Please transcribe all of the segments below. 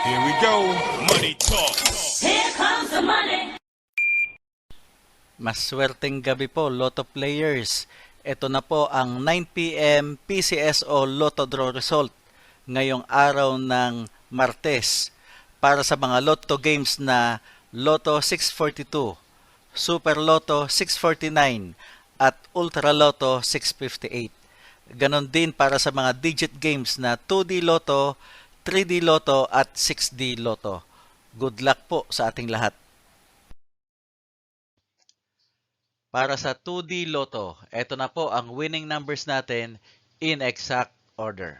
Here we go. Money talk. Here comes the money. Maswerteng gabi po, Lotto players. Ito na po ang 9 p.m. PCSO Lotto Draw result ngayong araw ng Martes para sa mga Lotto games na Lotto 642, Super Lotto 649 at Ultra Lotto 658. Ganon din para sa mga digit games na 2D Lotto, 3D Lotto at 6D Lotto. Good luck po sa ating lahat. Para sa 2D Lotto, ito na po ang winning numbers natin in exact order.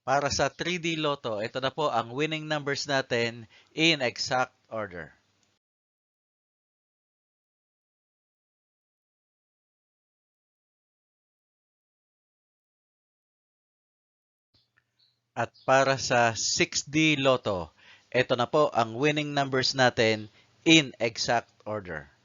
Para sa 3D Lotto, ito na po ang winning numbers natin in exact order. At para sa 6D Lotto, ito na po ang winning numbers natin in exact order.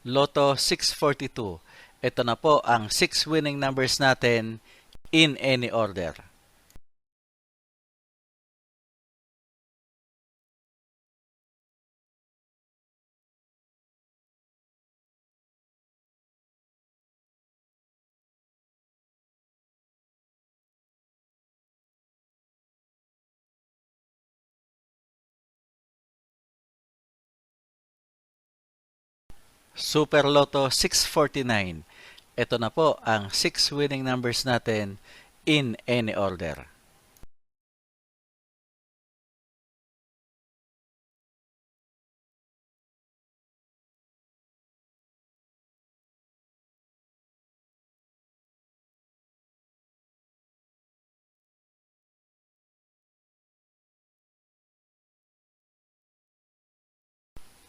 Lotto 642. Ito na po ang 6 winning numbers natin in any order. Super Lotto 649. Ito na po ang 6 winning numbers natin in any order.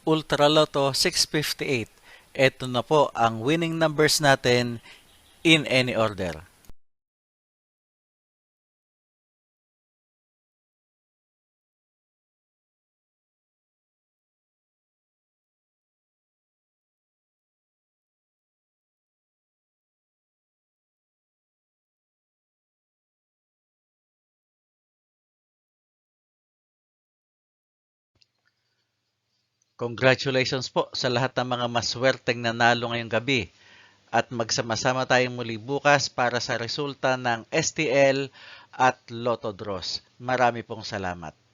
Ultra Lotto 658. Ito na po ang winning numbers natin in any order. Congratulations po sa lahat ng mga maswerteng nanalo ngayong gabi. At magsama-sama tayong muli bukas para sa resulta ng STL at Lotto Draws. Marami pong salamat.